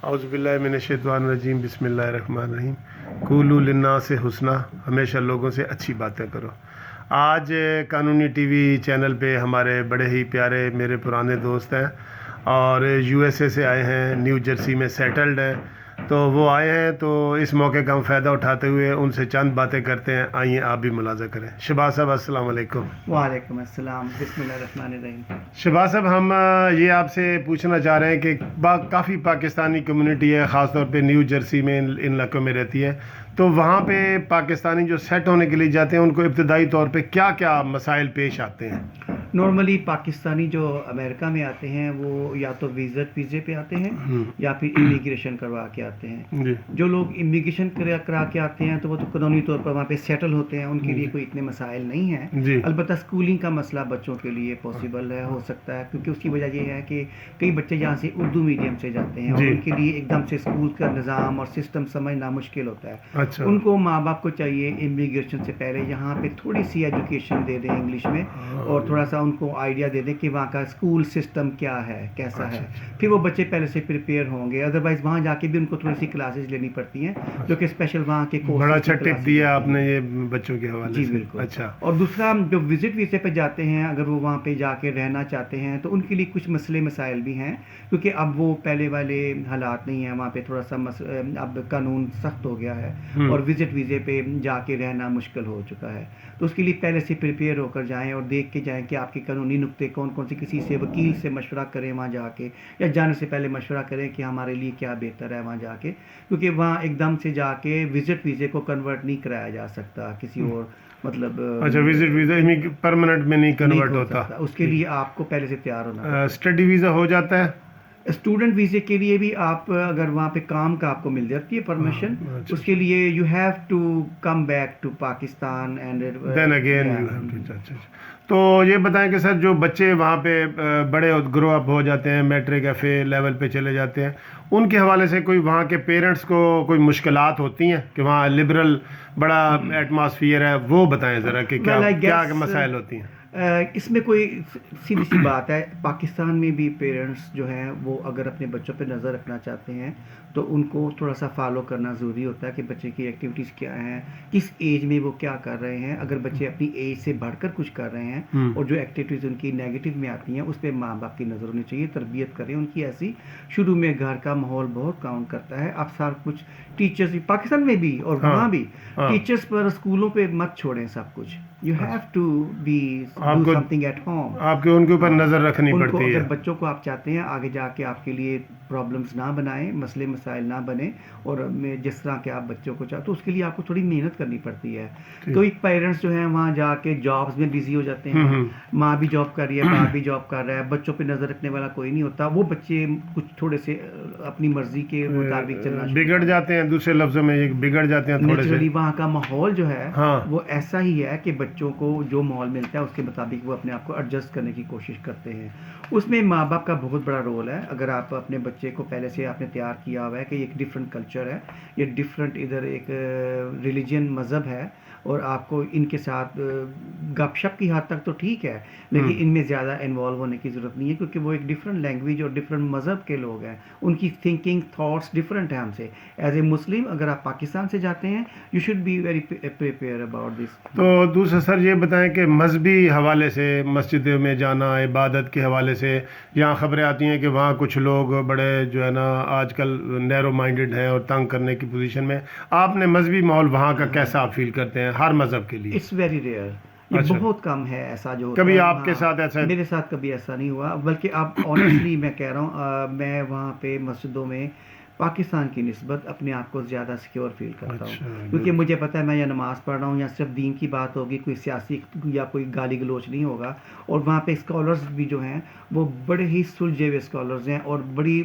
اعوذ باللہ من الشیطان الرجیم بسم اللہ الرحمن الرحیم قولوا للناس حسنا، ہمیشہ لوگوں سے اچھی باتیں کرو۔ آج قانونی ٹی وی چینل پہ ہمارے بڑے ہی پیارے میرے پرانے دوست ہیں اور یو ایس اے سے آئے ہیں، نیو جرسی میں سیٹلڈ ہیں، تو وہ آئے ہیں تو اس موقع کا ہم فائدہ اٹھاتے ہوئے ان سے چند باتیں کرتے ہیں۔ آئیے آپ بھی ملاحظہ کریں۔ شہباز صاحب السلام علیکم۔ وعلیکم السلام، بسم اللہ الرحمن الرحیم۔ شہباز صاحب، ہم یہ آپ سے پوچھنا چاہ رہے ہیں کہ کافی پاکستانی کمیونٹی ہے، خاص طور پہ نیو جرسی میں ان علاقوں میں رہتی ہے، تو وہاں پہ پاکستانی جو سیٹ ہونے کے لیے جاتے ہیں ان کو ابتدائی طور پہ کیا کیا مسائل پیش آتے ہیں؟ نارملی پاکستانی جو امریکہ میں آتے ہیں وہ یا تو ویزے پہ آتے ہیں یا پھر امیگریشن کروا کے آتے ہیں۔ جی، جو لوگ امیگریشن کرا کے آتے ہیں تو وہ تو قانونی طور پر وہاں پہ سیٹل ہوتے ہیں، ان کے لیے کوئی اتنے مسائل نہیں ہیں۔ جی، البتہ اسکولنگ کا مسئلہ بچوں کے لیے پاسبل ہے، ہو سکتا ہے، کیونکہ اس کی وجہ یہ ہے کہ کئی بچے یہاں سے اردو میڈیم سے جاتے ہیں اور ان کے لیے ایک دم سے اسکول کا نظام اور سسٹم سمجھنا مشکل ہوتا ہے۔ اچھا، ان کو ماں باپ کو چاہیے امیگریشن سے پہلے یہاں پہ تھوڑی سی ایجوکیشن دے دیں انگلش میں، اور تھوڑا سا ان کو آئیڈیا دے دیں کہ وہاں کا اسکول سسٹم کیا ہے، کیسا ہے، پھر وہ بچے پہلے سے پریپیئر ہوں گے۔ ادروائز وہاں جا کے بھی ان کو تھوڑی سی کلاسز لینی پڑتی ہیں جو کہ اسپیشل وہاں کے کورسز۔ بڑا اچھا ٹپ دیا آپ نے یہ بچوں کے حوالے جی سے۔ بالکل۔ اچھا، اور دوسرا جو وزٹ ویزے پہ جاتے ہیں، اگر وہ وہاں پہ جا کے رہنا چاہتے ہیں تو ان کے لیے کچھ مسائل بھی ہیں، کیونکہ اب وہ پہلے والے حالات نہیں ہیں، وہاں پہ تھوڑا سا اب قانون سخت ہو گیا ہے اور وزٹ ویزے پہ جا کے رہنا مشکل ہو چکا ہے، تو اس کے لیے پہلے سے پریپیئر ہو کر جائیں اور دیکھ کے جائیں کہ آپ کے قانونی نقطے کون کون سے، کسی سے وکیل سے مشورہ کریں وہاں جا کے، یا جانے سے پہلے مشورہ کریں کہ ہمارے لیے کیا بہتر ہے وہاں جا کے، کیونکہ وہاں ایک دم سے جا کے وزٹ ویزے کو کنورٹ نہیں کرایا جا سکتا کسی اور مطلب۔ اچھا، وزٹ ویزا پرماننٹ میں نہیں کنورٹ ہوتا، اس کے لیے آپ کو پہلے سے تیار ہونا۔ اسٹڈی ویزا ہو جاتا ہے؟ اسٹوڈنٹ ویزے کے لیے بھی آپ اگر وہاں پہ کام کا آپ کو مل جاتی ہے پرمیشن، اس کے لیے you have to come back to Pakistan and then again. تو یہ بتائیں کہ سر، جو بچے وہاں پہ بڑے گرو اپ ہو جاتے ہیں، میٹرک ایف اے لیول پہ چلے جاتے ہیں، ان کے حوالے سے کوئی وہاں کے پیرنٹس کو کوئی مشکلات ہوتی ہیں کہ وہاں لبرل بڑا ایٹماسفیئر ہے، وہ بتائیں ذرا کہ کیا مسائل ہوتی ہیں؟ اس میں کوئی سیدھی سی بات ہے، پاکستان میں بھی پیرنٹس جو ہیں وہ اگر اپنے بچوں پہ نظر رکھنا چاہتے ہیں تو ان کو تھوڑا سا فالو کرنا ضروری ہوتا ہے کہ بچے کی ایکٹیویٹیز کیا ہیں، کس ایج میں وہ کیا کر رہے ہیں۔ اگر بچے اپنی ایج سے بڑھ کر کچھ کر رہے ہیں اور جو ایکٹیویٹیز ان کی نیگیٹو میں آتی ہیں اس پہ ماں باپ کی نظر ہونی چاہیے، تربیت کریں ان کی ایسی۔ شروع میں گھر کا ماحول بہت کاؤنٹ کرتا ہے، اب سب کچھ ٹیچرز، پاکستان میں بھی اور وہاں بھی ٹیچرز پر، اسکولوں پہ مت چھوڑیں سب کچھ، you have to be do something at home. آپ کو ان کے اوپر نظر رکھنی پڑتی ہے۔ اگر بچوں کو آپ چاہتے ہیں آگے جا کے آپ کے لیے پرابلمس نہ بنائیں، مسائل نہ بنے، اور جس طرح کے آپ بچوں کو چاہتے تو اس کے لیے آپ کو تھوڑی محنت کرنی پڑتی ہے۔ کوئی پیرنٹس جو ہیں وہاں جا کے جابس میں بزی ہو جاتے ہیں، ماں بھی جاب کر رہی ہے، باپ بھی جاب کر رہا ہے، بچوں پہ نظر رکھنے والا کوئی نہیں ہوتا، وہ بچے کچھ تھوڑے سے اپنی مرضی کے مطابق چلنا بگڑ جاتے ہیں، دوسرے لفظوں میں یہ بگڑ جاتے ہیں تھوڑے سے۔ وہاں کا ماحول جو ہے وہ ایسا ہی ہے کہ بچوں کو جو ماحول ملتا ہے اس کے مطابق وہ اپنے آپ کو ایڈجسٹ کرنے کی کوشش کرتے ہیں۔ اس میں ماں باپ کا بہت بڑا رول ہے۔ اگر آپ اپنے بچے کو پہلے سے آپ نے تیار کیا ہوا ہے کہ ایک ڈفرینٹ کلچر ہے، یہ ڈفرینٹ ادھر ایک ریلیجن مذہب ہے، اور آپ کو ان کے ساتھ گپ شپ کی حد تک تو ٹھیک ہے، لیکن ان میں زیادہ انوالو ہونے کی ضرورت نہیں ہے، کیونکہ وہ ایک ڈفرینٹ لینگویج اور ڈفرینٹ مذہب کے لوگ ہیں، ان کی تھنکنگ تھاٹس ڈفرینٹ ہیں ہم سے۔ ایز اے مسلم اگر آپ پاکستان سے جاتے ہیں you should be very prepare about this. تو دوسرا سر یہ بتائیں کہ مذہبی حوالے سے مسجد میں جانا، عبادت کے حوالے سے یہاں خبریں آتی ہیں کہ وہاں کچھ لوگ بڑے جو ہے نا آج کل نیرو مائنڈڈ ہیں اور تنگ کرنے کی پوزیشن میں، آپ نے مذہبی ماحول وہاں کا کیسا آپ فیل کرتے ہیں ہر مذہب کے لیے؟ اٹس ویری ریئر، یہ بہت کم ہے ایسا جو ہوتا ہے۔ کبھی آپ کے ساتھ ایسا؟ میرے ساتھ کبھی ایسا نہیں ہوا، بلکہ اب آنیسٹلی میں کہہ رہا ہوں، میں وہاں پہ مسجدوں میں پاکستان کی نسبت اپنے آپ کو زیادہ سیکیور فیل کرتا ہوں، کیونکہ مجھے پتہ ہے میں یہ نماز پڑھ رہا ہوں، یا صرف دین کی بات ہوگی، کوئی سیاسی یا کوئی گالی گلوچ نہیں ہوگا، اور وہاں پہ اسکالرز بھی جو ہیں وہ بڑے ہی سلجھے ہوئے اسکالرز ہیں اور بڑی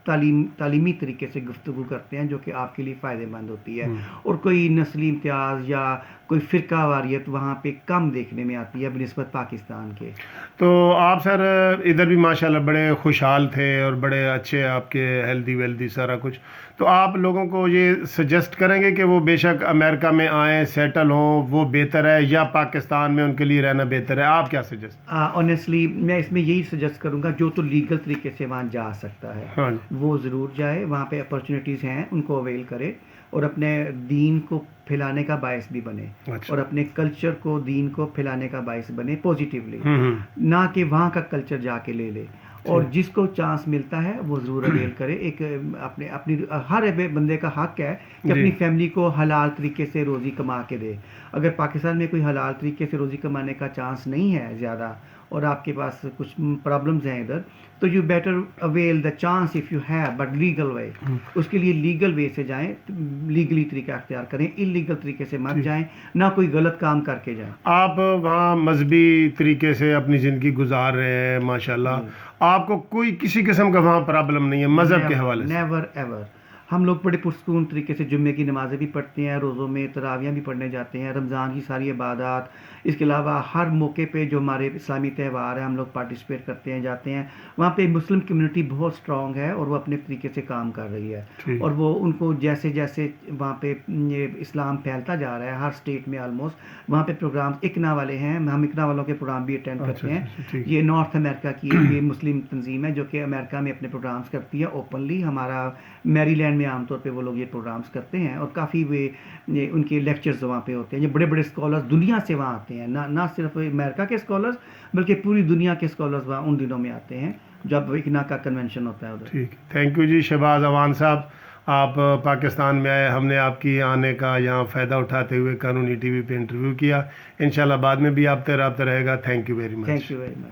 تعلیمی طریقے سے گفتگو کرتے ہیں جو کہ آپ کے لیے فائدہ مند ہوتی ہے، اور کوئی نسلی امتیاز یا کوئی فرقہ واریت وہاں پہ کم دیکھنے میں آتی ہے بنسبت پاکستان کے۔ تو آپ سر ادھر بھی ماشاءاللہ بڑے خوشحال تھے اور بڑے اچھے آپ کے ہیلدی ویلدی سارا کچھ، تو آپ لوگوں کو یہ سجیسٹ کریں گے کہ وہ بے شک امریکہ میں آئیں، سیٹل ہوں، وہ بہتر ہے، یا پاکستان میں ان کے لیے رہنا بہتر ہے؟ آپ کیا سجیسٹ؟ آنیسٹلی میں اس میں یہی سجیسٹ کروں گا جو تو لیگل طریقے سے وہاں جا سکتا ہے، وہ ضرور جائے. وہاں پہ اپرچونیٹیز ہیں, ان کو اویل کرے اور اپنے دین کو پھیلانے کا باعث بھی بنے, اور اپنے کلچر کو, دین کو پھیلانے کا باعث بنے پازیٹیولی, نہ کہ وہاں کا کلچر جا کے لے لے. اور جس کو چانس ملتا ہے وہ ضرور اویل کرے. ایک اپنی ہر بندے کا حق ہے کہ اپنی فیملی کو حلال طریقے سے روزی کما کے دے. اگر پاکستان میں کوئی حلال طریقے سے روزی کمانے کا چانس نہیں ہے زیادہ, اور آپ کے پاس کچھ پرابلمز ہیں ادھر, تو you better avail the chance of you have, but legal way. اس کے لیے لیگل وے سے جائیں, لیگلی طریقہ اختیار کریں, انلیگل طریقے سے مت جائیں, نہ کوئی غلط کام کر کے جائیں. آپ وہاں مذہبی طریقے سے اپنی زندگی گزار رہے ہیں ماشاءاللہ, آپ کو کوئی کسی قسم کا وہاں پرابلم نہیں ہے مذہب کے حوالے سے؟ Never ever. ہم لوگ بڑے پرسکون طریقے سے جمعے کی نمازیں بھی پڑھتے ہیں, روزوں میں تراویاں بھی پڑھنے جاتے ہیں, رمضان کی ساری عبادات, اس کے علاوہ ہر موقع پہ جو ہمارے اسلامی تہوار ہیں ہم لوگ پارٹیسپیٹ کرتے ہیں, جاتے ہیں. وہاں پہ مسلم کمیونٹی بہت اسٹرانگ ہے اور وہ اپنے طریقے سے کام کر رہی ہے, اور وہ ان کو جیسے جیسے وہاں پہ اسلام پھیلتا جا رہا ہے ہر اسٹیٹ میں آلموسٹ, وہاں پہ پروگرامز اکنا والے ہیں, ہم اکنا والوں کے پروگرام بھی اٹینڈ کرتے ہیں. یہ نارتھ امریکہ کی یہ مسلم تنظیم ہے جو کہ امریکہ میں اپنے پروگرامز کرتی ہے اوپنلی. ہمارا میری لینڈ میں عام طور پہ وہ لوگ یہ پروگرامز کرتے ہیں, اور کافی ان کے لیکچرز وہاں پہ ہوتے ہیں. یہ بڑے بڑے اسکالرز دنیا سے وہاں آتے ہیں, نہ صرف امریکہ کے اسکالرز بلکہ پوری دنیا کے اسکالرز وہاں ان دنوں میں آتے ہیں جب اکنا کا کنونشن ہوتا ہے ادھر. ٹھیک, تھینک یو جی. شہباز اوان صاحب, آپ پاکستان میں آئے, ہم نے آپ کی آنے کا یہاں فائدہ اٹھاتے ہوئے قانونی ٹی وی پہ انٹرویو کیا. انشاءاللہ بعد میں بھی آپ سے رابطہ رہے گا. Thank you very much. Thank you very much.